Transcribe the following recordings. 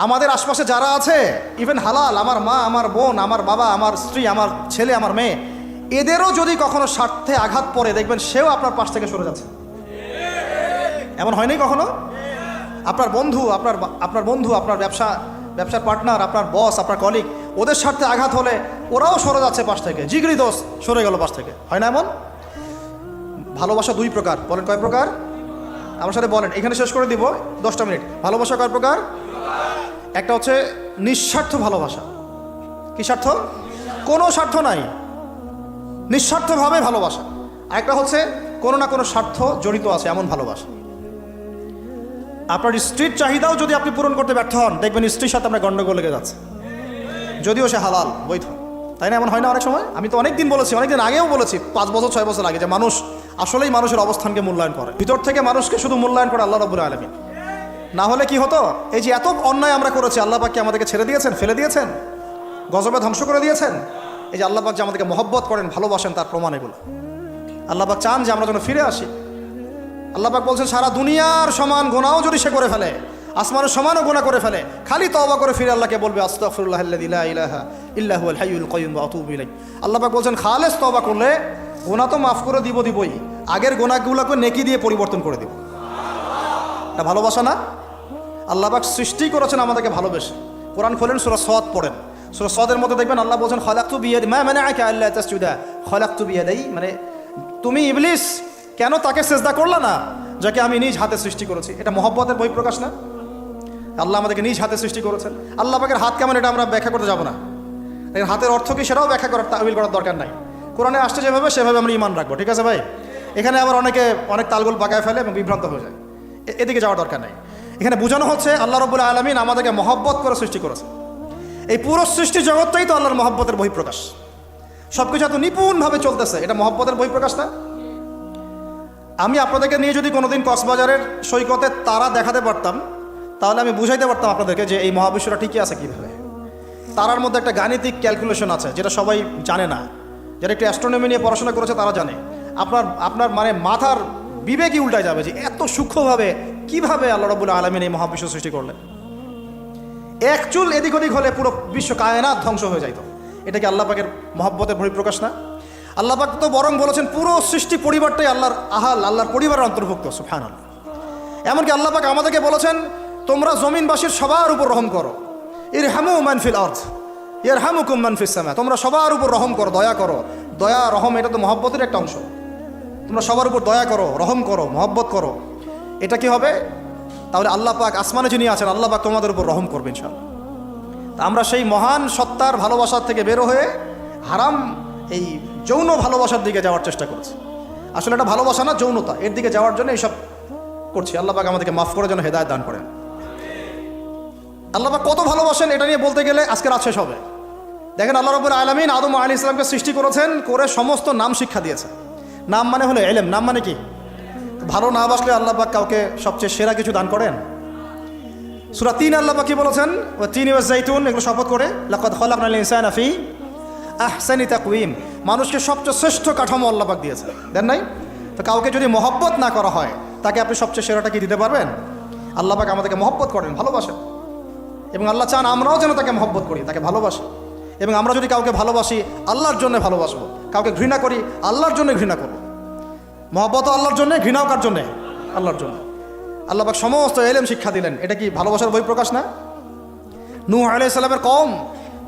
আমাদের আশপাশে যারা আছে, ইভেন হালাল, আমার মা, আমার বোন, আমার বাবা, আমার স্ত্রী, আমার ছেলে, আমার মেয়ে, এদেরও যদি কখনো স্বার্থে আঘাত পড়ে, দেখবেন সেও আপনার পাশ থেকে সরে যাচ্ছে। এমন হয়নি কখনো? আপনার বন্ধু, আপনার ব্যবসার পার্টনার, আপনার বস, আপনার কলিগ, ওদের স্বার্থে আঘাত হলে ওরাও সরে যাচ্ছে পাশ থেকে। জিগরি দোষ সরে গেল পাশ থেকে, হয় না এমন? ভালোবাসা দুই প্রকার। বলেন কয় প্রকার? আমার সাথে বলেন, এখানে শেষ করে দিব 10টা মিনিট। ভালোবাসা কয় প্রকার? একটা হচ্ছে নিঃস্বার্থ ভালোবাসা। কি স্বার্থ? কোনো স্বার্থ নাই, নিঃস্বার্থভাবে ভালোবাসা। আরেকটা হচ্ছে কোনো না কোনো স্বার্থ জড়িত আছে এমন ভালোবাসা। আপনার স্ত্রীর চাহিদাও যদি আপনি পূরণ করতে ব্যর্থ হন, দেখবেন স্ত্রীর সাথে আপনার গন্ডগোল লেগে যাচ্ছে, যদিও সে হালাল বৈধ। তাই না? এমন হয় না অনেক সময়? আমি তো অনেকদিন বলেছি, অনেকদিন আগেও বলেছি, 5 বছর 6 বছর আগে, যে মানুষ আসলেই মানুষের অবস্থানকে মূল্যায়ন করে, ভিতর থেকে মানুষকে শুধু মূল্যায়ন করে আল্লাহ রাব্বুল আলামিন। না হলে কি হতো? এই যে এত অন্যায় আমরা করেছি, আল্লাহ পাক কি আমাদেরকে ছেড়ে দিয়েছেন, ফেলে দিয়েছেন, গজবে ধ্বংস করে দিয়েছেন? এই যে আল্লাহ পাক যে আমাদেরকে মহব্বত করেন, ভালোবাসেন, তার প্রমাণ এগুলো। আল্লাহ পাক চান যে আমরা যেন ফিরে আসি। আল্লাহ পাক বলছেন, সারা দুনিয়ার সমান গুনাহও যদি সে করে ফেলে, আসমানের সমানও গুনাহ করে ফেলে, খালি তওবা করে ফিরে আল্লাহকে বলবে আস্তাগফিরুল্লাহাল্লাযী লা ইলাহা ইল্লা হুয়াল হাইয়ুল কাইয়্যুম ওয়া আতুবু ইলাইহি। আল্লাহ পাক বলছেন, খালেস তওবা করলে গুনাহ তো মাফ করে দিবই, আগের গুনাহগুলোকে নেকি দিয়ে পরিবর্তন করে দিব। এটা ভালোবাসা না? আল্লাহ পাক সৃষ্টি করেছেন আমাদেরকে ভালোবেসে। কোরআন খোলেন, সূরা সদ পড়েন। সূরা সদের মধ্যে দেখবেন আল্লাহ বলছেন, খালাকতু বিয়াদি মা মানাআকা আল্লা তাসজুদা খালাকতু বিয়াদি, মানে তুমি ইবলিস কেন তাকে সিজদা করলা না যাকে আমি নিজ হাতে সৃষ্টি করেছি? এটা মহব্বতের বহিঃপ্রকাশ না? আল্লাহ আমাদেরকে নিজ হাতে সৃষ্টি করেছেন। আল্লাহ পাকের হাত কেমন এটা আমরা ব্যাখ্যা করতে যাব না। হাতের অর্থ কি সেটাও ব্যাখ্যা করার, তাওয়িল করার দরকার নাই। কোরআনে আসছে যেভাবে সেভাবে আমরা ঈমান রাখবো, ঠিক আছে ভাই? এখানে আবার অনেক তালগোল পাকায় ফেলে এবং বিভ্রান্ত হয়ে যায়, এদিকে যাওয়ার দরকার নাই। এখানে বোঝানো হচ্ছে আল্লাহ রাব্বুল আলামিন আমাদেরকে মহব্বত করে সৃষ্টি করেছে। এই পুরো সৃষ্টি জগৎটাই তো আল্লাহর মহব্বতের বহিঃপ্রকাশ। সবকিছু এত নিপুণভাবে চলতেছে, এটা মহব্বতের বহিঃপ্রকাশ না? আমি আপনাদেরকে নিয়ে যদি কোনোদিন কক্সবাজারের সৈকতে তারা দেখাতে পারতাম, তাহলে আমি বুঝাইতে পারতাম আপনাদেরকে যে এই মহাবিশ্বটা ঠিকই আছে কীভাবে। তারার মধ্যে একটা গাণিতিক ক্যালকুলেশন আছে যেটা সবাই জানে না। যারা একটু অ্যাস্ট্রোনমি নিয়ে পড়াশোনা করেছে তারা জানে। আপনার মানে মাথার বিবেকই উল্টায় যাবে যে এত সূক্ষ্মভাবে কিভাবে আল্লাহ রাব্বুল আলামিন এই মহাবিশ্ব সৃষ্টি করলেন। এক চুল এদিক ওদিক হলে পুরো বিশ্ব কায়নাত ধ্বংস হয়ে যাইত। এটা কি আল্লাহ পাকের মহব্বতের বহিঃপ্রকাশ না? আল্লাহ পাক তো বরং বলেছেন পুরো সৃষ্টি পরিবারটাই আল্লাহর পরিবারের অন্তর্ভুক্ত। সুবহানাল্লাহ। এমনকি আল্লাহ পাক আমাদেরকে বলেছেন, তোমরা জমিনবাসীর সবার উপর রহম করো। ইরহামু মান ফিল আরদ ইয়ারহামুকুম মান ফিস সামা। তোমরা সবার উপর রহম করো, দয়া করো। দয়া, রহম, এটা তো মহব্বতের একটা অংশ। তোমরা সবার উপর দয়া করো, রহম করো, মহব্বত করো। এটা কি হবে? তাহলে আল্লাহ পাক আসমানে যিনি আছেন, আল্লাহ পাক তোমাদের উপর রহম করবে ইনশাআল্লাহ। তা আমরা সেই মহান সত্তার ভালোবাসার থেকে বেরো হয়ে হারাম এই যৌন ভালোবাসার দিকে যাওয়ার চেষ্টা করছি। আসলে এটা ভালোবাসা না, যৌনতা, এর দিকে যাওয়ার জন্য এইসব করছি। আল্লাহ পাক আমাদেরকে মাফ করে যেন হেদায়েত দান করেন। আল্লাহ পাক কত ভালোবাসেন এটা নিয়ে বলতে গেলে আজকে রাত শেষ হবে। দেখেন, আল্লাহ রাব্বুল আলামিন আদম আলাইহিস সালামকে সৃষ্টি করেছেন, করে সমস্ত নাম শিক্ষা দিয়েছেন। নাম মানে হলো ইলম। নাম মানে কি? ভালো না বাসলে আল্লাহ পাক কাউকে সবচেয়ে সেরা কিছু দান করেন। সূরা 3 আল্লাহ পাক কি বলেছেন? ওয়া তিনি ওয়াজ জাইতুন, এগুলো শপথ করে, লাকাদ খালাকনাল ইনসানা ফি আহসানি তাকওয়িম। মানুষকে সবচেয়ে শ্রেষ্ঠ কাঠামো আল্লাহ পাক দিয়েছেন, দেন নাই? তো কাউকে যদি মহব্বত না করা হয়, তাকে আপনি সবচেয়ে সেরাটা কি দিতে পারবেন? আল্লাহ পাক আমাদেরকে মহব্বত করেন, ভালোবাসেন, এবং আল্লাহ চান আমরাও যেন তাকে মহব্বত করি, তাকে ভালোবাসি। এবং আমরা যদি কাউকে ভালোবাসি, আল্লাহর জন্য ভালোবাসবো। কাউকে ঘৃণা করি, আল্লাহর জন্য ঘৃণা করবো। মহব্বতও আল্লাহর জন্য, ঘৃণাও কার জন্যে? আল্লাহর জন্য। আল্লাহ পাক সমস্ত ইলম শিক্ষা দিলেন। এটা কি ভালোবাসার বহিঃপ্রকাশ না? নূহ আলাইহিস সালামের কওম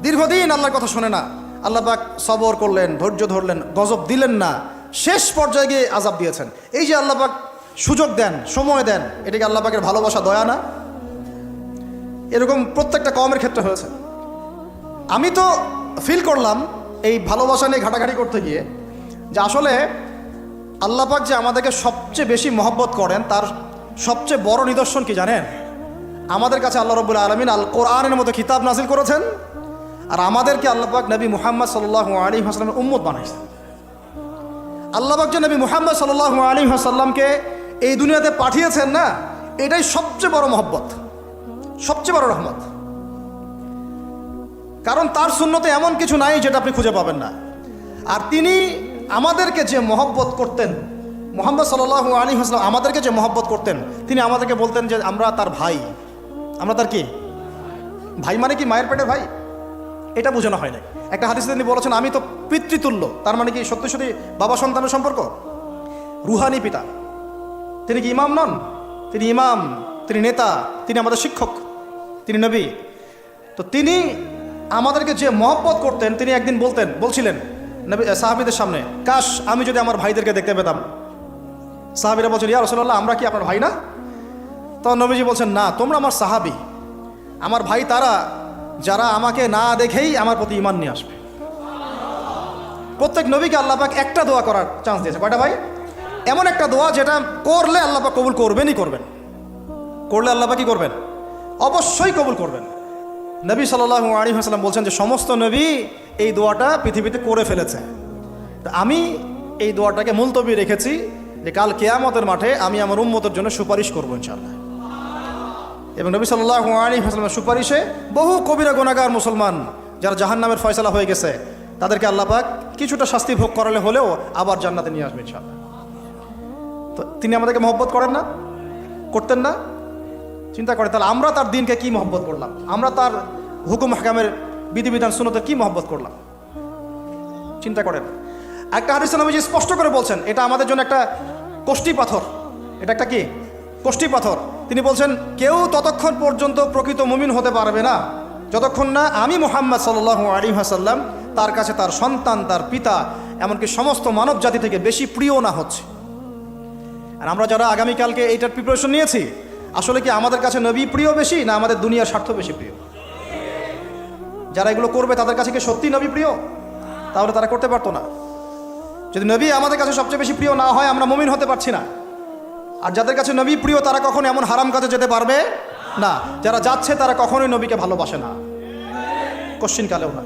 দীর্ঘদিন আল্লাহর কথা শোনে না। আল্লাহ পাক সবর করলেন, ধৈর্য ধরলেন, গজব দিলেন না, শেষ পর্যায়ে গিয়ে আযাব দিয়েছেন। এই যে আল্লাহ পাক সুযোগ দেন, সময় দেন, এটা কি আল্লাহ পাকের ভালোবাসা, দয়া না? এরকম প্রত্যেকটা কওমের ক্ষেত্রে হয়েছে। আমি তো ফিল করলাম এই ভালোবাসা নিয়ে ঘাটাঘাটি করতে গিয়ে যে আসলে আল্লাহ পাক যে আমাদেরকে সবচেয়ে বেশি মহব্বত করেন, তার সবচেয়ে বড় নিদর্শন কি জানেন? আমাদের কাছে আল্লাহ রাব্বুল আলামিন আল কোরআনের মতো কিতাব নাজিল করেছেন, আর আমাদেরকে আল্লাহ পাক নবী মুহাম্মদ সাল্লাল্লাহু আলাইহি ওয়াসাল্লামের উম্মত বানাইছেন। আল্লাহ পাক যে নবী মুহাম্মদ সাল্লাল্লাহু আলাইহি ওয়াসাল্লামকে এই দুনিয়াতে পাঠিয়েছেন না, এটাই সবচেয়ে বড় মহব্বত, সবচেয়ে বড় রহমত। কারণ তার সুন্নতে এমন কিছু নাই যেটা আপনি খুঁজে পাবেন না। আর তিনি আমাদেরকে যে মহব্বত করতেন, মুহাম্মদ সাল্লাল্লাহু আলাইহি ওয়াসাল্লাম আমাদেরকে যে মহব্বত করতেন, তিনি আমাদেরকে বলতেন যে আমরা তার ভাই, আমরা তার কি? ভাই মানে কি মায়ের পেটের ভাই? এটা বোঝানো হয় নাই। একটা হাদিসে তিনি বলেছেন আমি তো পিতৃতুল্য, তার মানে কি সত্যি সত্যি বাবা সন্তানের সম্পর্ক? রুহানি পিতা। তিনি কি ইমাম নন? তিনি ইমাম, তিনি নেতা, তিনি আমাদের শিক্ষক, তিনি নবী। তো তিনি আমাদেরকে যে মহব্বত করতেন, তিনি একদিন বলছিলেন নবী সাহাবীদের সামনে, কাশ আমি যদি আমার ভাইদেরকে দেখতে পেতাম। সাহাবীরা বলছেন, ইয়া রাসূলুল্লাহ, আমরা কি আপনার ভাই না? তখন নবীজি বলছেন, না, তোমরা আমার সাহাবী। আমার ভাই তারা যারা আমাকে না দেখেই আমার প্রতি ঈমান নিয়ে আসবে। প্রত্যেক নবীকে আল্লাহ পাক একটা দোয়া করার চান্স দিয়েছে। কয়টা ভাই? এমন একটা দোয়া যেটা করলে আল্লাহ পাক কবুল করবেনই করবেন। করলে আল্লাহ পাক কি করবেন? অবশ্যই কবুল করবেন। নবী সাল্লাল্লাহু আলাইহি ওয়াসাল্লাম বলছেন যে সমস্ত নবী এই দোয়াটা পৃথিবীতে করে ফেলেছে। তো আমি এই দোয়াটাকে মুলতবি রেখেছি যে কাল কিয়ামতের মাঠে আমি আমার উম্মতের জন্য সুপারিশ করবো ইনশাআল্লাহ। এবং নবী সাল্লাল্লাহু আলাইহি ওয়াসাল্লামের সুপারিশে বহু কবিরা গুনাহগার মুসলমান যারা জাহান্নামের ফয়সালা হয়ে গেছে তাদেরকে আল্লাহ পাক কিছুটা শাস্তি ভোগ করালে হলেও আবার জান্নাতে নিয়ে আসবে ইনশাআল্লাহ। তো তিনি আমাদেরকে মহব্বত করেন না? করতেন না? চিন্তা করে তাহলে আমরা তার দিনকে কি মহব্বত করলাম, আমরা তার হুকুম হাকামের বিধিবিধান সুন্নতের কি মহব্বত করলাম, চিন্তা করেন। একটা হাদিসে নবীজি স্পষ্ট করে বলছেন এটা আমাদের জন্য একটা কষ্টি পাথর। এটা একটা কি কষ্টি পাথর। তিনি বলছেন কেউ ততক্ষণ পর্যন্ত প্রকৃত মুমিন হতে পারবে না যতক্ষণ না আমি মুহাম্মদ সাল্লাল্লাহু আলাইহি ওয়াসাল্লাম তার কাছে তার সন্তান, তার পিতা, এমনকি সমস্ত মানব জাতি থেকে বেশি প্রিয় না হচ্ছে। আর আমরা যারা আগামীকালকে এইটার প্রিপারেশন নিয়েছি, আসলে কি আমাদের কাছে নবী প্রিয় বেশি না আমাদের দুনিয়ার স্বার্থ বেশি প্রিয়? যারা এগুলো করবে তাদের কাছে কি সত্যি নবী প্রিয়? তাহলে তারা করতে পারতো না। যদি নবী আমাদের কাছে সবচেয়ে বেশি প্রিয় না হয় আমরা মুমিন হতে পারছি না। আর যাদের কাছে নবী প্রিয় তারা কখনো এমন হারাম কাজে যেতে পারবে না। যারা যাচ্ছে তারা কখনোই নবীকে ভালোবাসে না, কোশ্চিন কালেও না।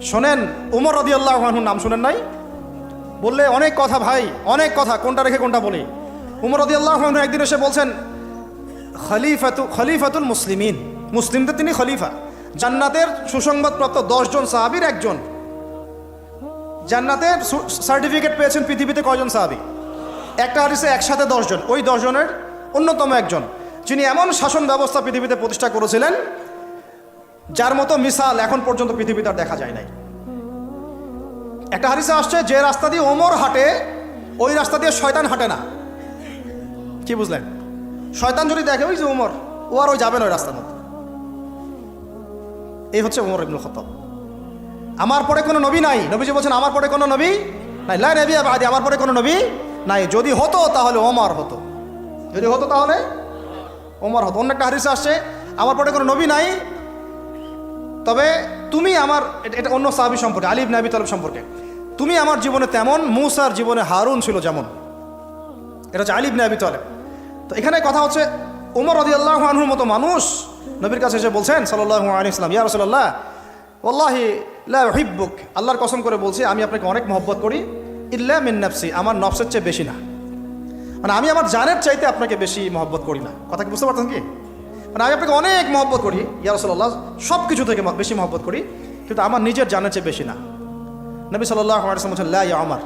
শোনেন, উমর রাদিয়াল্লাহু আনহুর নাম শুনেন নাই? বললে অনেক কথা ভাই, অনেক কথা, কোনটা রেখে কোনটা বলি। উমর রাদিয়াল্লাহু আনহু একদিন এসে বলছেন খলিফাতুল মুসলিমিন, মুসলিমদের তিনি খলিফা। জান্নাতের সুসংবাদপ্রাপ্ত 10 জন সাহাবীর একজন। জান্নাতের সার্টিফিকেট পেয়েছেন পৃথিবীতে কয়জন সাহাবী? একটা হাদিসে একসাথে 10 জন। ওই 10 জনের অন্যতম একজন, যিনি এমন শাসন ব্যবস্থা পৃথিবীতে প্রতিষ্ঠা করেছিলেন যার মতো মিসাল এখন পর্যন্ত পৃথিবীতে আর দেখা যায় নাই। একটা হাদিসে আসছে যে রাস্তা দিয়ে ওমর হাঁটে ওই রাস্তা দিয়ে শয়তান হাঁটে না। কি বুঝলেন? শয়তান যদি দেখে ওই যে ওমর, ও আর ওই যাবে না ওই রাস্তার মধ্যে। এই হচ্ছে ওমর ইবনুল খাত্তাব। আমার পরে কোনো নবী নাই। নবীজি বলছেন আমার পরে কোনো নবী নাই, লা নবিয়্যা বাদি, আমার পরে কোনো নবী নাই। যদি হতো তাহলে ওমর হতো, যদি হতো তাহলে ওমর হতো। অন্য একটা হাদিসে আসছে আমার পরে কোনো নবী নাই, তবে তুমি আমার, এটা অন্য সাহাবী সম্পর্কে, আলী ইবনে আবি তালেব সম্পর্কে, তুমি আমার জীবনে তেমন মুসার জীবনে হারুন ছিল যেমন। এটা হচ্ছে আলী ইবনে আবি তালেব। তো এখানে কথা হচ্ছে ওমর রাদিয়াল্লাহু আনহুর মতো মানুষ নবীর কাছে এসে বলছেন সাল্লাল্লাহু আলাইহি ওয়াসাল্লাম, ইয়া রাসূলুল্লাহ ওয়াল্লাহি লা উহিব্বুক, আল্লাহর কসম করে বলছি আমি আপনাকে অনেক মহব্বত করি, ইল্লা মিন নাফসি, আমার নফসের চেয়ে বেশি না। মানে আমি আমার জানের চাইতে আপনাকে বেশি মহব্বত করি না। কথা কি বুঝতে পারছেন কি? মানে আমি আপনাকে অনেক মহব্বত করি ইয়া রাসূলুল্লাহ, সব কিছু থেকে বেশি মহব্বত করি, কিন্তু আমার নিজের জানের চেয়ে বেশি না। নবী সাল্লাল্লাহু আলাইহি ওয়াসাল্লাম বলছেন লা ইয়া ওমর,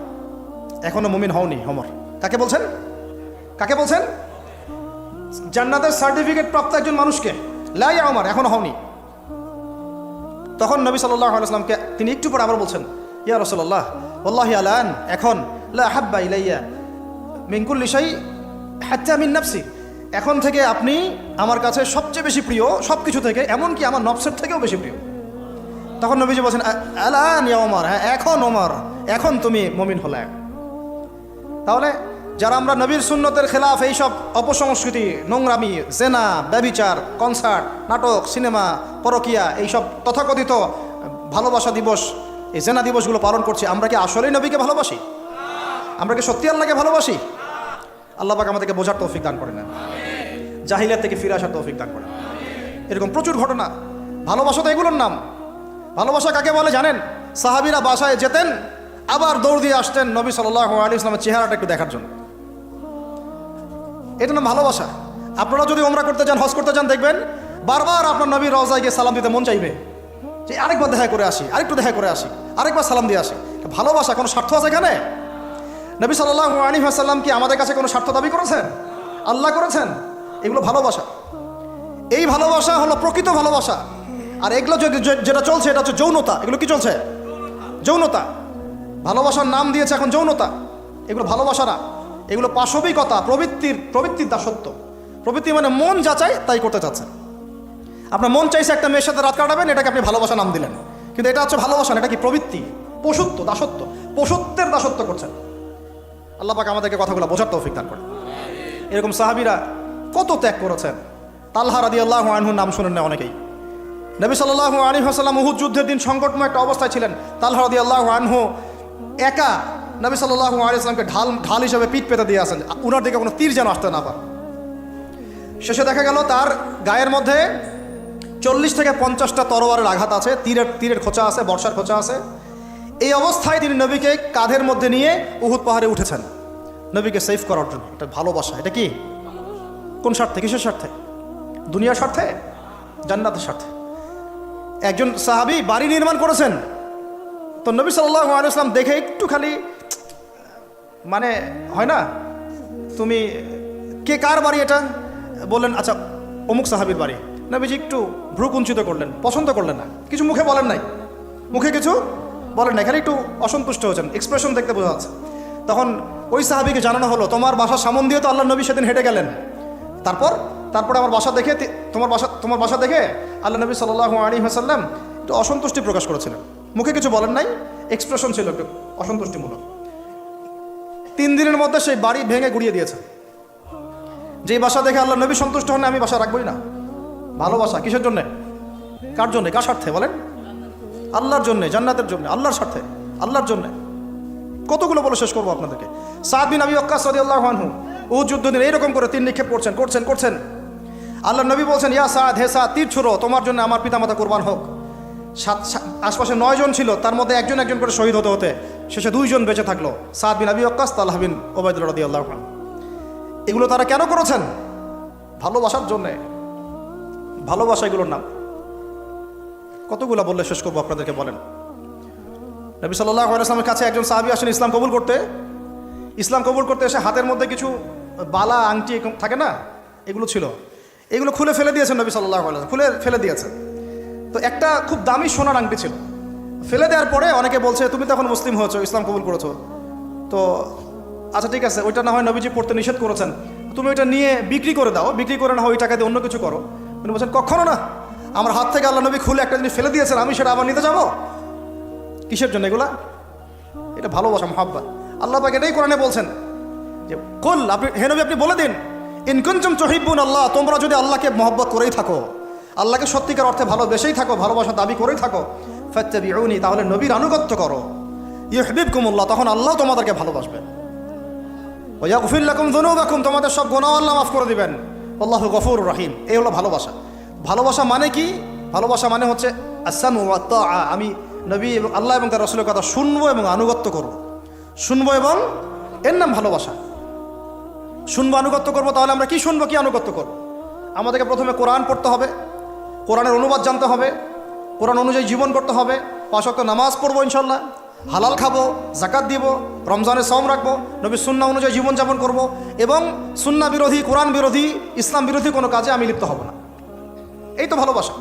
এখনো মুমিন হওনি ওমর। কাকে বলছেন? কাকে বলছেন? জান্নাতের সার্টিফিকেট প্রাপ্ত একজন মানুষকে। লা ইয়া ওমর, এখনো হওনি। তখন নবী সাল্লাল্লাহু আলাইহি ওয়াসাল্লামকে তিনি একটু পরে আবার বলছেন, ইয়া রাসূলুল্লাহ ওয়াল্লাহি আলান, এখন লা হাব্বা ইলাইয়া মিন কুল্লি শাই হাত্তা মিন নাফসি, এখন থেকে আপনি আমার কাছে সবচেয়ে বেশি প্রিয় সব কিছু থেকে, এমনকি আমার নফসের থেকেও বেশি প্রিয়। তখন নবীজি বলছেন আলান ইয়া ওমর, হ্যাঁ এখন ওমর, এখন তুমি মুমিন হলে। তাহলে যারা আমরা নবীর সুন্নতের খেলাফ এইসব অপসংস্কৃতি, নোংরামি, জেনা, ব্যভিচার, কনসার্ট, নাটক, সিনেমা, পরকিয়া, এইসব তথাকথিত ভালোবাসা দিবস, এই জেনা দিবসগুলো পালন করছি, আমরা কি আসলেই নবীকে ভালোবাসি? আমরা কি সত্যি আল্লাহকে ভালোবাসি? আল্লাহ পাক আমাদেরকে বোঝার তৌফিক দান করেন, জাহিলিয়াত থেকে ফিরে আসার তৌফিক দান করেন। এরকম প্রচুর ঘটনা। ভালোবাসা তো এগুলোর নাম। ভালোবাসা কাকে বলে জানেন? সাহাবীরা বাসায় যেতেন, আবার দৌড় দিয়ে আসতেন নবী সাল্লাল্লাহু আলাইহি ওয়াসাল্লামের চেহারাটা একটু দেখার জন্য। এটা নাম ভালোবাসা। আপনারা যদি ওমরা করতে যান, হজ করতে যান, দেখবেন বারবার আপনার নবীর রওজায় গিয়ে সালাম দিতে মন চাইবে, যে আরেকবার দেখা করে আসি, আরেকটু দেখা করে আসি, আরেকবার সালাম দিয়ে আসি। ভালোবাসা কোনো স্বার্থ আছে এখানে? নবী সাল্লাল্লাহু আলাইহি ওয়াসাল্লাম কি আমাদের কাছে কোনো স্বার্থ দাবি করেছেন? আল্লাহ করেছেন। এগুলো ভালোবাসা। এই ভালোবাসা হলো প্রকৃত ভালোবাসা। আর এগুলো যেটা চলছে এটা হচ্ছে যৌনতা। এগুলো কি চলছে? যৌনতা। ভালোবাসার নাম দিয়েছে এখন যৌনতা। এগুলো ভালোবাসা না, এগুলো পাশবিকতা, প্রবৃত্তির দাসত্ব। প্রবৃত্তি মানে মন যা চাই তাই করতে চাচ্ছে। আপনার মন চাইছে একটা মেয়ের সাথে রাত কাটাবেন, এটাকে আপনি ভালোবাসা নাম দিলেন, কিন্তু এটা হচ্ছে ভালোবাসা না, এটা কি প্রবৃত্তি, পশুত্ব, দাসত্ব, পশুত্বের দাসত্ব করছেন। আল্লাহ পাক আমাদেরকে কথাগুলো বোঝার তৌফিক দান করে। এরকম সাহাবীরা কত ত্যাগ করেছেন। তালহা রাদিয়াল্লাহু আনহুর নাম শুনেন না অনেকেই। নবী সাল্লাল্লাহু আলাইহি ওয়াসাল্লাম উহুদ যুদ্ধের দিন সংকটময় একটা অবস্থায় ছিলেন। তালহা রাদিয়াল্লাহু আনহু একা নবী সাল্লাল্লাহু আলাইহি ওয়াসাল্লামকে ঢাল হিসেবে পিঠ পেতে দিয়ে আসেন, উনার দিকে কোনো তীর যেন আসতে না পারে। শেষে দেখা গেল তার গায়ের মধ্যে 40 থেকে 50টা তরোয়ারের আঘাত আছে, তীরের খোঁচা আছে, বর্ষার খোঁচা আছে। এই অবস্থায় তিনি নবীকে কাঁধের মধ্যে নিয়ে উহুদ পাহাড়ে উঠেছেন নবীকে সেভ করার জন্য। এটা ভালোবাসা। এটা কি? কোন স্বার্থে? কিসের স্বার্থে? দুনিয়ার স্বার্থে? জান্নাতের স্বার্থে। একজন সাহাবী বাড়ি নির্মাণ করেছেন, তো নবী সাল্লাল্লাহু আলাইহি ওয়াসাল্লাম দেখে একটু খালি মানে হয় না, তুমি কে কার বাড়ি এটা? বললেন আচ্ছা অমুক সাহাবীর বাড়ি। নবীজি একটু ভ্রু কুঞ্চিত করলেন, পছন্দ করলেন না, কিছু মুখে বলেন নাই, মুখে কিছু বলেন নাই, খালি একটু অসন্তুষ্ট হয়েছেন, এক্সপ্রেশন দেখতে বোঝা যাচ্ছে। তখন ওই সাহাবীকে জানানো হলো, তোমার বাসার সামন দিয়ে তো আল্লাহ নবী সেদিন হেঁটে গেলেন, তারপরে আমার বাসা দেখে, তোমার বাসা দেখে আল্লাহ নবী সাল্লাল্লাহু আলাইহি ওয়াসাল্লাম একটু অসন্তুষ্টি প্রকাশ করেছিলেন, মুখে কিছু বলেন নাই, এক্সপ্রেশন ছিল একটু অসন্তুষ্টিমূলক। 3 দিনের মধ্যে সেই বাড়ি ভেঙে গুড়িয়ে দিয়েছে। যেই বাসা দেখে আল্লাহ নবী সন্তুষ্ট হন, আমি বাসা রাখবই না। ভালোবাসা কিসের জন্যে? কার জন্যে? কার স্বার্থে বলেন? আল্লাহর জন্যে, জান্নাতের জন্য, আল্লাহর স্বার্থে, আল্লাহর জন্যে। কতগুলো বলে শেষ করবো আপনাদেরকে। সাদ বিন আবি ওয়াক্কাস রাদিয়াল্লাহু আনহু উহুদ যুদ্ধ দিন এইরকম করে তীর নিক্ষেপ করছেন। আল্লাহ নবী বলছেন, ইয়া সাদ, হে সাদ, তীর ছুড়ো, তোমার জন্য আমার পিতামাতা কুরবান হোক। আশপাশে 9 জন ছিল, তার মধ্যে একজন করে শহীদ হতে শেষে 2 জন বেঁচে থাকলো, সাদ বিন আবি ওয়াক্কাস, তালহা বিন উবাইদুল্লাহ রাদিয়াল্লাহু আনহু। এগুলো তারা কেন করেছেন? ভালোবাসার জন্যে। ভালোবাসা এগুলোর নাম। কতগুলো বললে শেষ করবো আপনাদেরকে বলেন। নবী সাল্লাল্লাহু আলাইহি ওয়াসাল্লামের কাছে একজন সাহাবী আসেন ইসলাম কবুল করতে এসে হাতের মধ্যে কিছু বালা আংটি থাকে না, এগুলো ছিল, এগুলো খুলে ফেলে দিয়েছেন নবী সাল্লাল্লাহু আলাইহি ওয়াসাল্লাম, খুলে ফেলে দিয়েছেন। তো একটা খুব দামি সোনার আংটি ছিল, ফেলে দেওয়ার পরে অনেকে বলছে তুমি তখন মুসলিম হয়েছো, ইসলাম কবুল করেছো, তো আচ্ছা ঠিক আছে, ওইটা না হয় নবীজি পড়তে নিষেধ করেছেন, তুমি ওইটা নিয়ে বিক্রি করে দাও, বিক্রি করে না হয় ওই টাকা দিয়ে অন্য কিছু করো। উনি বলছেন কখনো না, আমার হাত থেকে আল্লাহ নবী খুলে একটা জিনিস ফেলে দিয়েছেন, আমি সেটা আবার নিতে যাবো? কিসের জন্য এগুলা? এটা ভালোবাসা, মুহাব্বত। আল্লাহ পাক এটাই কোরআনে বলছেন যে কুল, হে নবী আপনি বলে দিন, ইন কুনতুম তুহিব্বুন আল্লাহ, তোমরা যদি আল্লাহকে মহব্বত করেই থাকো, আল্লাহকে সত্যিকার অর্থে ভালোবেসেই থাকো, ভালোবাসা দাবি করেই থাকো, ফাত্তাবিউনি, তাহলে নবীর আনুগত্য করো, ইউহিব্বুকুমুল্লাহ, তখন আল্লাহ তোমাদেরকে ভালোবাসবেন, ওয়া ইয়াগফির লাকুম যুনুবাকুম, তোমাদের সব গুনাহ আল্লাহ মাফ করে দিবেন, আল্লাহু গফুরুর রহিম। এই হলো ভালোবাসা। ভালোবাসা মানে কি? ভালোবাসা মানে হচ্ছে আসসামু ওয়া তাআ, আমি নবী এবং আল্লাহ এবং তার রাসূলের কথা শুনবো এবং আনুগত্য করব, শুনবো এবং এর নাম ভালোবাসা। শুনবো, আনুগত্য করবো, তাহলে আমরা কি শুনবো, কি আনুগত্য করবো? আমাদেরকে প্রথমে কোরআন পড়তে হবে, কোরআনের অনুবাদ জানতে হবে, কোরআন অনুযায়ী জীবন করতে হবে, 5 ওয়াক্ত নামাজ পড়বো ইনশাল্লাহ, হালাল খাবো, যাকাত দিব, রমজানের সওম রাখবো, নবীর সুন্নাহ অনুযায়ী জীবনযাপন করব, এবং সুন্নাহ বিরোধী, কোরআন বিরোধী, ইসলাম বিরোধী কোনো কাজে আমি লিপ্ত হব না। এই তো ভালোবাসা।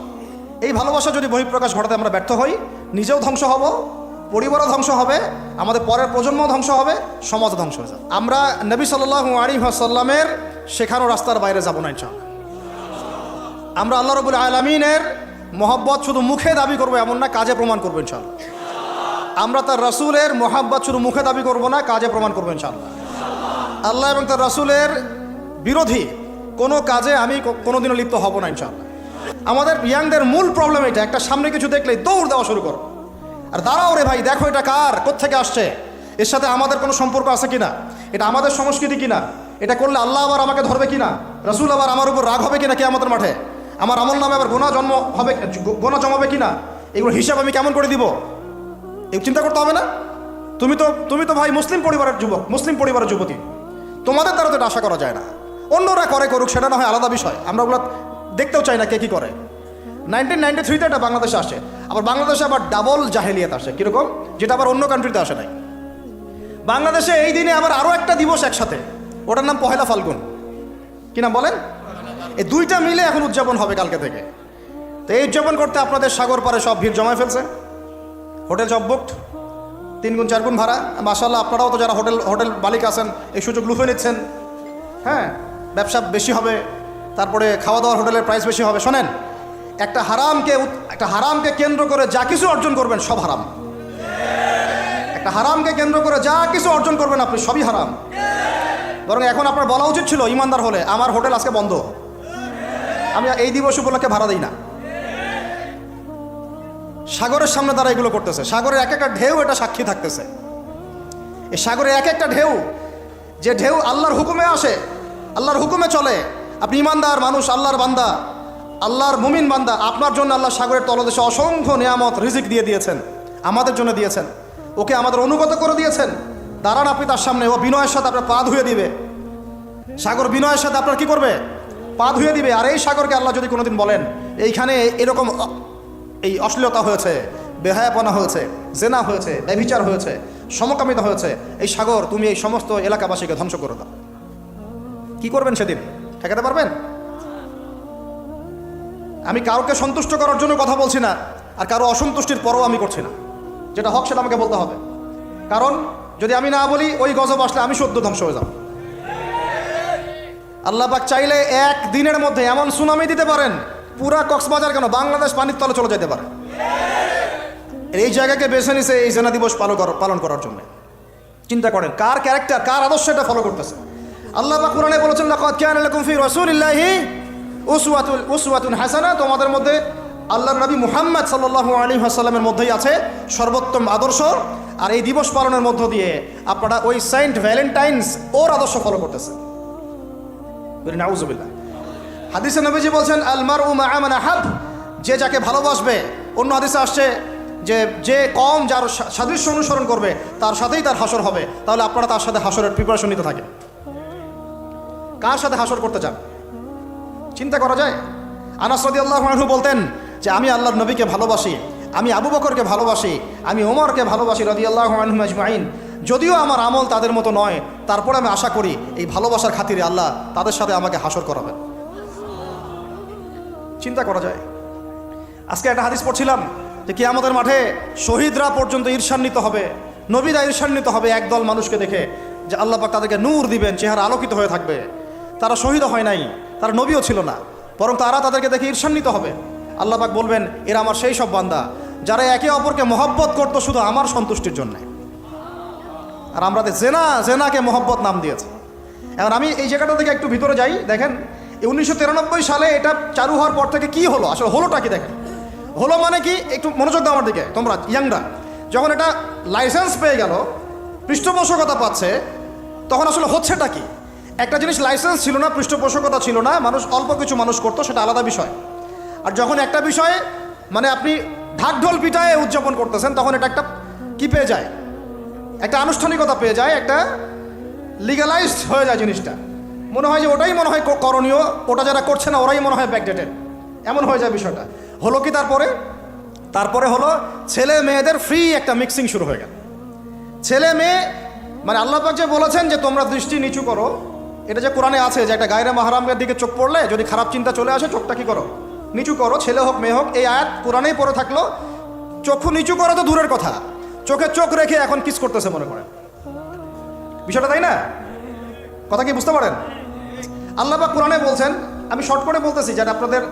এই ভালোবাসা যদি বহিঃপ্রকাশ ঘটাতে আমরা ব্যর্থ হই, নিজেও ধ্বংস হব, পরিবারও ধ্বংস হবে, আমাদের পরের প্রজন্ম ধ্বংস হবে, সমাজ ধ্বংস হয়ে যাবে। আমরা নবী সাল্লাল্লাহু আলাইহি ওয়াসাল্লামের শেখানো রাস্তার বাইরে যাব না ইনশাআল্লাহ। আমরা আল্লাহ রাব্বুল আলামিনের মহব্বত শুধু মুখে দাবি করবো এমন না, কাজে প্রমাণ করবো ইনশাআল্লাহ। আমরা তার রাসূলের মহব্বত শুধু মুখে দাবি করবো না, কাজে প্রমাণ করবো ইনশাআল্লাহ। আল্লাহ এবং তার রাসূলের বিরোধী কোনো কাজে আমি কোনোদিনও লিপ্ত হব না ইনশাআল্লাহ। আমাদের ইয়াংদের মূল প্রবলেম এটা, একটা সামনে কিছু দেখলেই দৌড় দেওয়া শুরু করো, আর দাঁড়াও রে ভাই, দেখো এটা কার, কোত্থেকে আসছে, এর সাথে আমাদের কোনো সম্পর্ক আছে কিনা, এটা আমাদের সংস্কৃতি কিনা, এটা করলে আল্লাহ আবার আমাকে ধরবে কিনা, রাসূল আবার আমার উপর রাগ হবে কিনা কিয়ামতের মাঠে, আমার আমল নামে আবার গোনা জমাবে কিনা, এগুলো হিসাব আমি কেমন করে দিব, এই চিন্তা করতে হবে না? তুমি তো ভাই মুসলিম পরিবারের যুবক, মুসলিম পরিবারের যুবতী, তোমাদের দ্বারা তো এটা আশা করা যায় না। অন্যরা করুক, সেটা না হয় আলাদা বিষয়, আমরা ওগুলো দেখতেও চাই না কে কী করে। 1993-তে এটা বাংলাদেশে আসে, আবার বাংলাদেশে আবার ডাবল জাহেলিয়াত আসে, কীরকম, যেটা আবার অন্য কান্ট্রিতে আসে নাই। বাংলাদেশে এই দিনে আবার আরও একটা দিবস একসাথে, ওটার নাম পহেলা ফাল্গুন। কি নাম বলেন? এই দুইটা মিলে এখন উদযাপন হবে কালকে থেকে। তো এই উদযাপন করতে আপনাদের সাগর পারে সব ভিড় জমায় ফেলছে, হোটেল সব বুকড, 3 গুণ 4 গুণ ভাড়া। মাশাআল্লাহ, আপনারাও তো যারা হোটেল মালিক আছেন এই সুযোগ লুফে নিচ্ছেন। হ্যাঁ, ব্যবসা বেশি হবে, তারপরে খাওয়া দাওয়ার হোটেলের প্রাইস বেশি হবে। শোনেন, একটা হারামকে কেন্দ্র করে যা কিছু অর্জন করবেন সব হারাম। একটা হারামকে কেন্দ্র করে যা কিছু অর্জন করবেন আপনি সবই হারাম। বরং এখন আপনার বলা উচিত ছিল ইমানদার হলে, আমার হোটেল আজকে বন্ধ, আমি এই দিবস উপলক্ষে ভাড়া দিই না। সাগরের সামনে তারা এগুলো করতেছে, সাগরের এক একটা ঢেউ এটা সাক্ষী থাকতেছে। এই সাগরের এক একটা ঢেউ, যে ঢেউ আল্লাহর হুকুমে আসে, আল্লাহর হুকুমে চলে। আপনি ইমানদার মানুষ, আল্লাহর বান্দা, আল্লাহর মুমিন বান্দা, আপনার জন্য আল্লাহ সাগরের তলদেশে অসংখ্য নিয়ামত রিজিক দিয়ে দিয়েছেন, আমাদের জন্য দিয়েছেন, ওকে আমাদের অনুগত করে দিয়েছেন। দাঁড়ান আপনি তার সামনে, ও বিনয়ের সাথে আপনার পা ধুয়ে দিবে। সাগর বিনয়ের সাথে আপনার কি করবে? পা ধুয়ে দিবে। আর এই সাগরকে আল্লাহ যদি কোনোদিন বলেন এইখানে এরকম এই অশ্লীলতা হয়েছে, বেহায়াপনা হয়েছে, জেনা হয়েছে, ব্যভিচার হয়েছে, সমকামিতা হয়েছে, এই সাগর তুমি এই সমস্ত এলাকাবাসীকে ধ্বংস করে দাও, কি করবেন সেদিন? ঠেকাতে পারবেন? আমি কাউকে সন্তুষ্ট করার জন্য কথা বলছি না, আর কারো অসন্তুষ্টির পরও আমি করছি না। যেটা হক সেটা আমাকে বলতে হবে, কারণ যদি আমি না বলি ওই গজব আসলে আমি সদ্য ধ্বংস হয়ে যাব। আল্লাহ পাক চাইলে এক দিনের মধ্যে এমন সুনামি দিতে পারেন, পুরা কক্সবাজার কেন বাংলাদেশ পানির তলে চলে যেতে পারে। এই জায়গাকে বেছে নিছে এই জেনা দিবস পালন করার জন্য। চিন্তা করেন কার ক্যারেক্টার, কার আদর্শ এটা ফলো করতেছে। আল্লাহ পাক কুরআনে বলেছেন, লাকাদ কানা লাকুম ফি রাসূলিল্লাহি উসওয়াতুন হাসানাহ, তোমাদের মধ্যে আল্লাহর নবী মুহাম্মদ সাল্লাল্লাহু আলাইহি ওয়াসাল্লামের মধ্যেই আছে সর্বোত্তম আদর্শ। আর এই দিবস পালনের মধ্য দিয়ে আপনারা ওই সেন্ট ভ্যালেন্টাইন্স ওর আদর্শ ফলো করতেছেন। নাউজুবিল্লাহ। হাদিসে নবীজি বলছেন, আল মারউ মা'a মান আহাব, যে যাকে ভালোবাসবে। অন্য হাদিসে আসছে যে কম যার সাদৃশ্য অনুসরণ করবে তার সাথেই তার হাসর হবে। তাহলে আপনারা তার সাথে হাসরের প্রিপারেশন নিতে থাকেন। কার সাথে হাসর করতে চান চিন্তা করা যায়। আনাস রাদিয়াল্লাহু আনহু বলতেন যে আমি আল্লাহর নবীকে ভালোবাসি, আমি আবু বকরকে ভালোবাসি, আমি ওমরকে ভালোবাসি রাদিয়াল্লাহু আনহুম আজমাইন। যদিও আমার আমল তাদের মতো নয়, তারপর আমি আশা করি এই ভালোবাসার খাতিরে আল্লাহ তাদের সাথে আমাকে হাসর করাবেন। চিন্তা করা যায়। আজকে একটা হাদিস পড়ছিলাম যে কিয়ামতের মাঠে শহীদরা পর্যন্ত ঈর্ষান্বিত হবে, নবীরা ঈর্ষান্বিত হবে একদল মানুষকে দেখে, যে আল্লাহ পাক তাদেরকে নূর দিবেন, চেহারা আলোকিত হয়ে থাকবে। তারা শহীদ হয় নাই, তারা নবীও ছিল না, বরং তারা তাদেরকে দেখে ঈর্ষান্বিত হবে। আল্লাহ পাক বলবেন, এরা আমার সেই সব বান্দা যারা একে অপরকে মহব্বত করতো শুধু আমার সন্তুষ্টির জন্য। আর আমরা জেনাকে মহব্বত নাম দিয়েছে। এখন আমি এই জায়গাটা থেকে একটু ভিতরে যাই। দেখেন 1993 সালে এটা চালু হওয়ার পর থেকে কি হলো, আসলে হলোটা কি দেখেন। হলো মানে কি, একটু মনোযোগ দাও আমার দিকে তোমরা ইয়াংরা। যখন এটা লাইসেন্স পেয়ে গেল, পৃষ্ঠপোষকতা পাচ্ছে, তখন আসলে হচ্ছেটা কি? একটা জিনিস লাইসেন্স ছিল না, পৃষ্ঠপোষকতা ছিল না, মানুষ অল্প কিছু মানুষ করতো, সেটা আলাদা বিষয়। আর যখন একটা বিষয়ে মানে আপনি ঢাকঢোল পিটায়ে উদযাপন করতেছেন, তখন এটা একটা কি পেয়ে যায়, একটা আনুষ্ঠানিকতা পেয়ে যায়, একটা লিগালাইজড হয়ে যায় জিনিসটা। মনে হয় যে ওটাই মনে হয় করণীয়, ওটা যারা করছে না ওরাই মনে হয় ব্যাকডেটেড, এমন হয়ে যায় বিষয়টা। হলো কি তারপরে হলো ছেলে মেয়েদের ফ্রি একটা মিক্সিং শুরু হয়ে গেল। ছেলে মেয়ে মানে আল্লাহ পাক যে বলেছেন যে তোমরা দৃষ্টি নিচু করো, এটা যে কোরআনে আছে যে একটা গায়রে মাহরামের দিকে চোখ পড়লে যদি খারাপ চিন্তা চলে আসে চোখটা কি করো, নিচু করো, ছেলে হোক মেয়ে হোক। এই আয়াত কোরআনেই পড়ে থাকলো। চক্ষু নিচু করা তো দূরের কথা, চোখে চোখ রেখে এখন কিস করতেছে মনে করেন বিষয়টা, তাই না? কথা কি বুঝতে পারেন? আল্লাহ পাক কোরআনে বলছেন, আমি শর্ট করে বলতেছি যাতে আপনাদের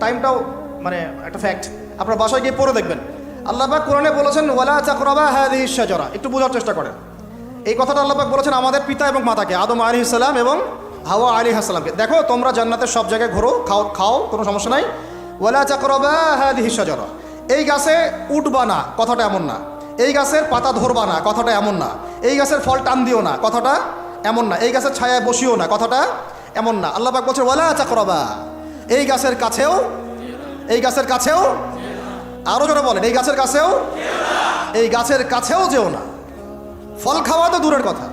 টাইমটাও মানে একটা ফ্যাক্ট, আপনার বাসায় গিয়ে পড়ে দেখবেন। আল্লাহ পাক কোরআনে বলেছেন, ওয়ালা তাকরাবা হাযিহিশ শাজারা। একটু বোঝার চেষ্টা করেন। এই কথাটা আল্লাহ পাক বলেছেন আমাদের পিতা এবং মাতাকে, আদম আলাইহিস সালাম এবং হাওয়া আলাইহিস সালামকে। দেখো তোমরা জান্নাতের সব জায়গায় ঘোরো, খাও, কোনো সমস্যা নাই। ওয়ালা তাকরাবা হাযিহিশ শাজারা, এই গাছে উঠবা না, কথাটা এমন না। এই গাছের পাতা ধরবা না, কথাটা এমন না। এই গাছের ফল টান দিও না, কথাটা এমন না। এই গাছের ছায়ায় বসিও না, কথাটা এমন না। আল্লাহ পাক বলছে ওয়ালা তাকরাবা, এই গাছের কাছেও আরো জোরে বলেন, এই গাছের কাছেও যেও না। ফল খাওয়া তো দূরের কথা,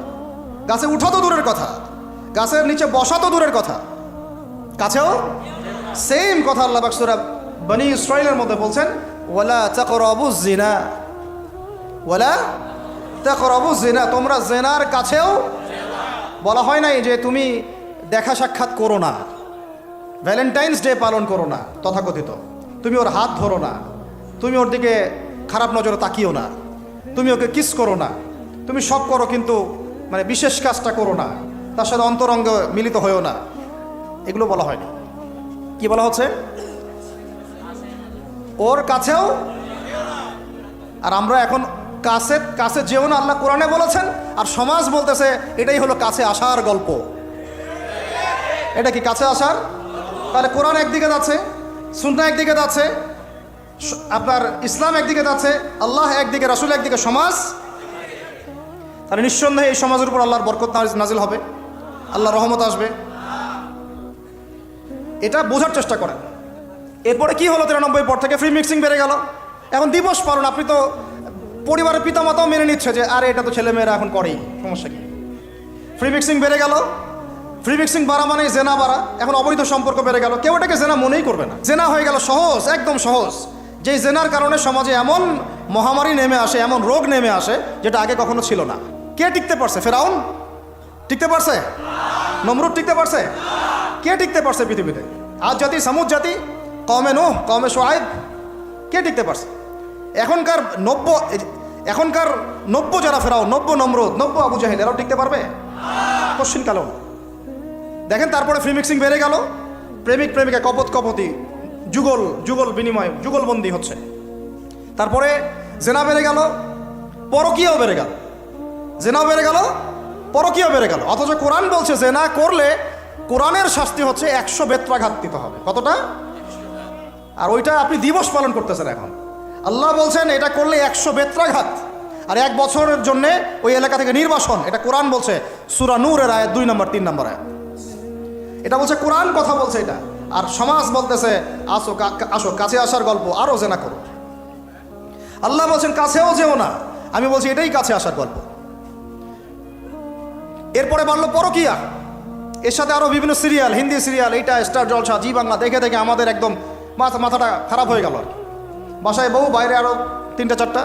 গাছে উঠা তো দূরের কথা, গাছের নিচে বসা তো দূরের কথা, কাছেও সেম কথা আল্লাহ পাক সূরা বনী ইসরাঈলের মধ্যে বলছেন, ওয়ালা তাকরাবুজ জিনা, তোমরা জেনার কাছেও। বলা হয় নাই যে তুমি দেখা সাক্ষাৎ করো না, ভ্যালেন্টাইন্স ডে পালন করো না, তথাকথিত তুমি ওর হাত ধরো না, তুমি ওর দিকে খারাপ নজরে তাকিও না, তুমি ওকে কিস করো না, তুমি সব করো কিন্তু মানে বিশেষ কাজটা করো না, তার সাথে অন্তরঙ্গ মিলিত হয়েও না, এগুলো বলা হয়নি। কি বলা হচ্ছে? ওর কাছেও। আর আমরা এখন কাছে কাছে যেও না আল্লাহ কোরআনে বলেছেন, আর সমাজ বলতেছে এটাই হলো কাছে আসার গল্প। এটা কি কাছে আসার? তাহলে কোরআন একদিকে যাচ্ছে, সুন্নাহ একদিকে যাচ্ছে, আপনার ইসলাম একদিকে যাচ্ছে, আল্লাহ একদিকে, রাসূল একদিকে, সমাজ। তাহলে নিঃসন্দেহে এই সমাজের উপর আল্লাহর বরকত নাজিল হবে, আল্লাহর রহমত আসবে। এটা বোঝার চেষ্টা করেন। এরপরে কি হলো? 93 পর থেকে ফ্রি মিক্সিং বেড়ে গেল। এখন দিবস পালন, আপনি তো পরিবারের পিতামাতাও মেনে নিচ্ছে যে আরে এটা তো ছেলেমেয়েরা এখন করেই, সমস্যা কি? ফ্রি মিক্সিং বেড়ে গেল। ফ্রি মিক্সিং বাড়া মানে জেনা বাড়া। এখন অবৈধ সম্পর্ক বেড়ে গেল, কেউ এটাকে জেনা মনেই করবে না। জেনা হয়ে গেল সহজ, একদম সহজ। যেই জেনার কারণে সমাজে এমন মহামারী নেমে আসে, এমন রোগ নেমে আসে যেটা আগে কখনো ছিল না। কে টিকতে পারছে? ফেরাউন টিকতে পারছে? নমরুদ টিকতে পারছে? কে টিকতে পারছে পৃথিবীতে? আজ জাতি, সামুদ জাতি, কওমে নূহ, কওমে শুআয়ব, কে টিকতে পারছে? এখনকার নব্য যারা ফেরাউন, নব্য নমরুদ, নব্য আবু জাহেল, এরাও টিকতে পারবে? কোশ্চিন কালো। দেখেন তারপরে ফ্রি মিক্সিং বেড়ে গেল, প্রেমিক প্রেমিকা, কপত কপতি, যুগল বিনিময়, যুগলবন্দি হচ্ছে। তারপরে জেনা বেড়ে গেল, পরকীয়াও বেড়ে গেল। জেনাও বেড়ে গেল, পরকীয়াও বেড়ে গেল। অথচ কোরআন বলছে জেনা করলে কোরআনের শাস্তি হচ্ছে 100 বেত্রাঘাত দিতে হবে। কতটা? আর ওইটা আপনি দিবস পালন করতেছেন এখন। আল্লাহ বলছেন এটা করলে 100 বেত্রাঘাত, আর 1 বছরের জন্য ওই এলাকা থেকে নির্বাসন। এটা কোরআন বলছে, সূরা নূরের আয়াত 2 নম্বর 3 নম্বর আয়াত। এটা বলছে কোরআন, কথা বলছে এটা। আর সমাজ বলতেছে আসো কাছে আসার গল্প, আরো জেনা করো। আল্লাহ বলছেন কাছেও যেও না, আমি বলছি এটাই কাছে আসার গল্প। এরপরে বাড়লো পরকীয়া, এর সাথে আরো বিভিন্ন সিরিয়াল, হিন্দি সিরিয়াল, এইটা স্টার জলসা, জি বাংলা দেখে দেখে আমাদের একদম মাথাটা খারাপ হয়ে গেল আর কি। বাসায় বউ, বাইরে আরো 3টা 4টা,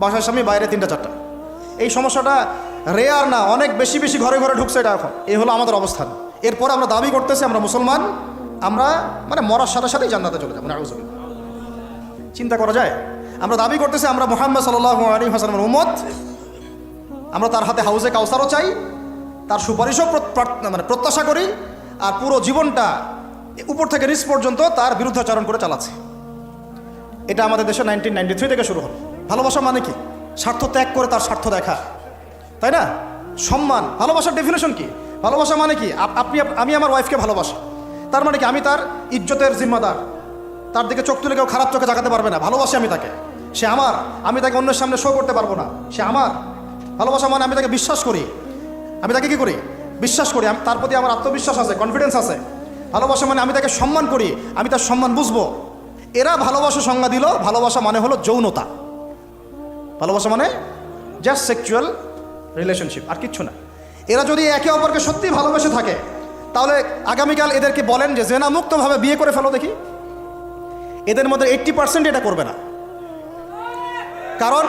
বাসায় স্বামী, বাইরে 3টা 4টা। এই সমস্যাটা রেয়ার না, অনেক বেশি বেশি ঘরে ঘরে ঢুকছে এটা এখন। এই হলো আমাদের অবস্থান। এরপর আমরা দাবি করতেছি আমরা মুসলমান, আমরা মানে মরার সাথে সাথেই জান্নাতে চলে যাবো। নাউযুবিল্লাহ। চিন্তা করা যায়? আমরা দাবি করতেছি আমরা মুহাম্মদ সাল্লাল্লাহু আলাইহি ওয়াসাল্লামের উম্মত, আমরা তার হাতে হাউজে কাউসারও চাই, তার সুপারিশও মানে প্রত্যাশা করি, আর পুরো জীবনটা উপর থেকে নিচ পর্যন্ত তার বিরুদ্ধাচরণ করে চালাচ্ছি। এটা আমাদের দেশে 1993 থেকে শুরু হলো। ভালোবাসা মানে কি? স্বার্থ ত্যাগ করে তার স্বার্থ দেখা, তাই না? সম্মান। ভালোবাসার ডেফিনেশন কি? ভালোবাসা মানে কি? আমি আমার ওয়াইফকে ভালোবাসি, তার মানে কি আমি তার ইজ্জতের জিম্মাদার, তার দিকে চোখ তুলে কেউ খারাপ চোখে তাকাতে পারবে না। ভালোবাসি আমি তাকে, সে আমার, আমি তাকে অন্যের সামনে শো করতে পারবো না, সে আমার। ভালোবাসা মানে আমি তাকে বিশ্বাস করি, আমি তাকে কি করি? বিশ্বাস করি, তার প্রতি আমার আত্মবিশ্বাস আছে, কনফিডেন্স আছে। ভালোবাসা মানে আমি তাকে সম্মান করি, আমি তার সম্মান বুঝবো। এরা ভালোবাসা সংজ্ঞা দিল, ভালোবাসা মানে হলো যৌনতা। ভালোবাসা মানে জাস্ট সেক্সুয়াল রিলেশনশিপ, আর কিচ্ছু না। এরা যদি একে অপরকে সত্যি ভালোবেসে থাকে, তাহলে আগামীকাল এদেরকে বলেন যে জেনা মুক্তভাবে বিয়ে করে ফেলো দেখি। এদের মধ্যে 80% এটা করবে না। কারণ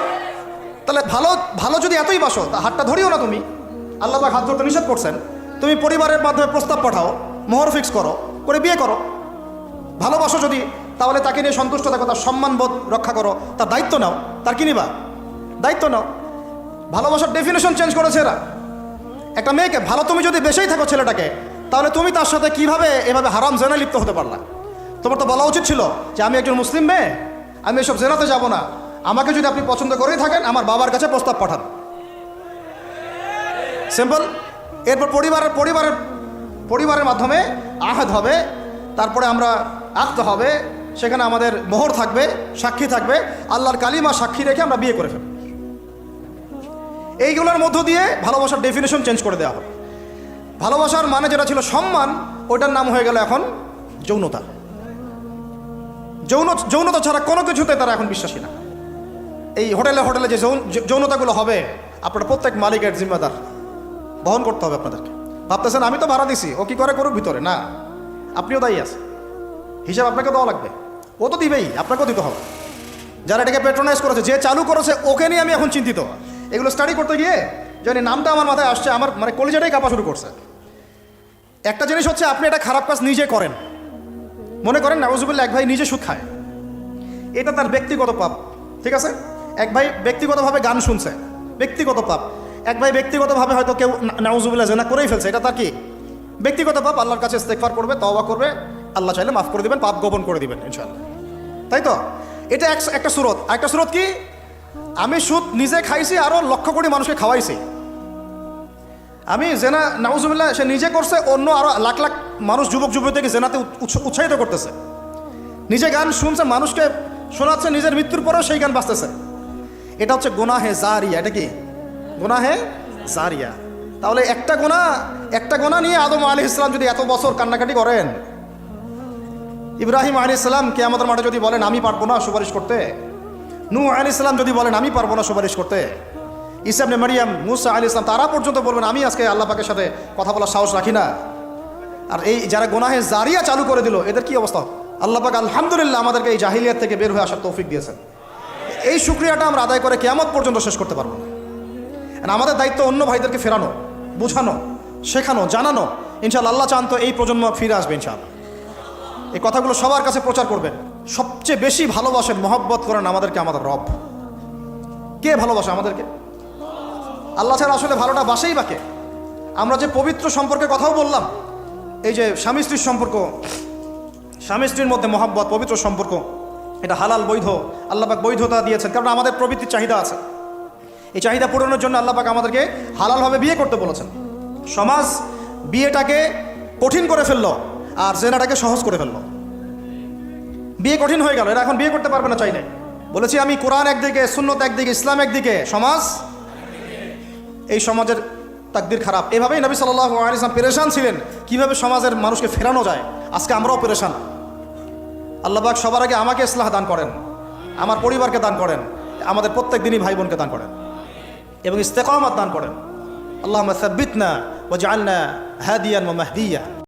তাহলে ভালো যদি এতই বাসো, তা হাতটা ধরিও না তুমি। আল্লাহ পাক হাত ধরতে নিষেধ করছেন। তুমি পরিবারের মাধ্যমে প্রস্তাব পাঠাও, মোহর ফিক্স করো, করে বিয়ে করো। ভালোবাসো যদি, তাহলে তাকে নিয়ে সন্তুষ্ট থাকো, তার সম্মানবোধ রক্ষা করো, তার দায়িত্ব নাও। তার কি নিবা? দায়িত্ব নাও। ভালোবাসার ডেফিনেশন চেঞ্জ করেছে এরা। একটা মেয়েকে ভালো তুমি যদি বেশেই থাকো ছেলেটাকে, তাহলে তুমি তার সাথে কিভাবে এভাবে হারাম জেনা লিপ্ত হতে পারলা? তোমার তো বলা উচিত ছিল যে আমি একজন মুসলিম মেয়ে, আমি এসব জেনাতে যাব না। আমাকে যদি আপনি পছন্দ করেই থাকেন, আমার বাবার কাছে প্রস্তাব পাঠান। সিম্পল। এরপর পরিবারের মাধ্যমে আহাদ হবে, তারপরে আমরা আক্ত হবে, সেখানে আমাদের মোহর থাকবে, সাক্ষী থাকবে, আল্লাহর কালিমা সাক্ষী রেখে আমরা বিয়ে করে ফেলব। এইগুলোর মধ্য দিয়ে ভালোবাসার ডেফিনেশন চেঞ্জ করে দেওয়া হবে। ভালোবাসার মানে যেটা ছিল সম্মান, ওইটার নাম হয়ে গেল এখন যৌনতা। যৌনতা ছাড়া কোনো কিছুতে তারা এখন বিশ্বাসী না। এই হোটেলে যে যৌনতাগুলো হবে, আপনার প্রত্যেক মালিকের জিম্মাদার বহন করতে হবে আপনাদেরকে। ভাবতেছেন আমি তো ভাড়া দিছি, ও কি করে করুক ভিতরে, না, আপনিও দায়ী আছেন। হিসাব আপনাকে দেওয়া লাগবে, ও তো দিবেই, আপনাকেও দিতে হবে। যারা এটাকে প্যাট্রোনাইজ করেছে, যে চালু করেছে, ওকে নিয়ে আমি এখন চিন্তিত। এগুলো স্টাডি করতে গিয়ে জানি নামটা আমার মাথায় আসছে, আমার মানে কলিজাটাই কাঁপা শুরু করছে। একটা জিনিস হচ্ছে, আপনি একটা খারাপ কাজ নিজে করেন, মনে করেন নাউজুবিল্লাহ এক ভাই নিজে সুদ খায়, এটা তার ব্যক্তিগত পাপ। ঠিক আছে, এক ভাই ব্যক্তিগতভাবে গান শুনছে, ব্যক্তিগত পাপ। এক ভাই ব্যক্তিগতভাবে হয়তো কেউ নাউজুবিল্লাহ জিনা করেই ফেলছে, এটা তার কি ব্যক্তিগত পাপ। আল্লাহর কাছে ইস্তেগফার করবে, তওবা করবে, আল্লাহ চাইলে মাফ করে দিবেন, পাপ গোপন করে দিবেন ইনশাআল্লাহ। তাই তো, এটা একটা সুরত। আরেকটা সুরত কি, আমি সুদ নিজে খাইছি, আরও লক্ষ কোটি মানুষকে খাওয়াইছি। আমি জেনা নাউজুবিল্লাহ সে নিজে করছে, অন্য আরও লাখ লাখ মানুষ যুবক যুবতীকে জেনাতে উৎসাহিত করতেছে। নিজে গান শুনছে, মানুষকে শোনাচ্ছে, নিজের মৃত্যুর পরেও সেই গান বাজতেছে। এটা হচ্ছে গুনাহে জারিয়া। এটা কি গুনাহে জারিয়া। তাহলে একটা গোনা নিয়ে আদম আলাইহিস সালাম যদি এত বছর কান্নাকাটি করেন, ইব্রাহিম আলাইহিস সালাম কিয়ামতের মাঠে যদি বলেন আমি পারবো না সুপারিশ করতে, নূহ আলাইহিস সালাম যদি বলেন আমি পারবো না সুপারিশ করতে, ঈসা ইবনে মারইয়াম, মুসা আলাইহিস সালাম তারা পর্যন্ত বলবেন আমি আজকে আল্লাহ পাকের সাথে কথা বলার সাহস রাখি না। আর এই যারা গুনাহে জারিয়া চালু করে দিল, এদের কি অবস্থা? আল্লাহ পাক আলহামদুলিল্লাহ আমাদেরকে এই জাহিলিয়াত থেকে বের হয়ে আসার তৌফিক দিয়েছেন। এই শুকরিয়াটা আমরা আদায় করে কিয়ামত পর্যন্ত শেষ করতে পারবো না। আর আমাদের দায়িত্ব অন্য ভাইদেরকে ফেরানো, বোঝানো, শেখানো, জানানো। ইনশাআল্লাহ আল্লাহ চান তো এই প্রজন্ম ফিরে আসবে ইনশাআল্লাহ। এই কথাগুলো সবার কাছে প্রচার করবেন। সবচেয়ে বেশি ভালোবাসেন, মহব্বত করেন আমাদেরকে আমাদের রব। কে ভালোবাসে আমাদেরকে? আল্লাহ ছাড়া আসলে ভালোটা বাসেই বাকে। আমরা যে পবিত্র সম্পর্কে কথাও বললাম, এই যে স্বামী স্ত্রীর সম্পর্ক, স্বামী স্ত্রীর মধ্যে মহব্বত, পবিত্র সম্পর্ক, এটা হালাল, বৈধ। আল্লাহ পাক বৈধতা দিয়েছেন, কারণ আমাদের প্রবৃত্তির চাহিদা আছে। এই চাহিদা পূরণের জন্য আল্লাহ পাক আমাদেরকে হালালভাবে বিয়ে করতে বলেছেন। সমাজ বিয়েটাকে কঠিন করে ফেললো, আর জেনাটাকে সহজ করে ফেললো। বিয়ে কঠিন হয়ে গেল, এরা এখন বিয়ে করতে পারবে না চাইলে। বলেছি আমি, কোরআন একদিকে, সুন্নত একদিকে, ইসলাম একদিকে, সমাজ, এই সমাজের তাকদির খারাপ। এভাবেই নবী সাল্লাল্লাহু আলাইহি ওয়াসাল্লাম পেরেশান ছিলেন কিভাবে সমাজের মানুষকে ফেরানো যায়। আজকে আমরাও পেরেশান। আল্লাহ পাক সবার আগে আমাকে ইসলাহ দান করেন, আমার পরিবারকে দান করেন, আমাদের প্রত্যেক দিনই ভাই বোনকে দান করেন এবং ইস্তেকামাত দান করেন। আল্লাহুম্মা সাব্বিতনা ওয়াজআলনা হাদিয়ান ওয়া মাহদিয়া।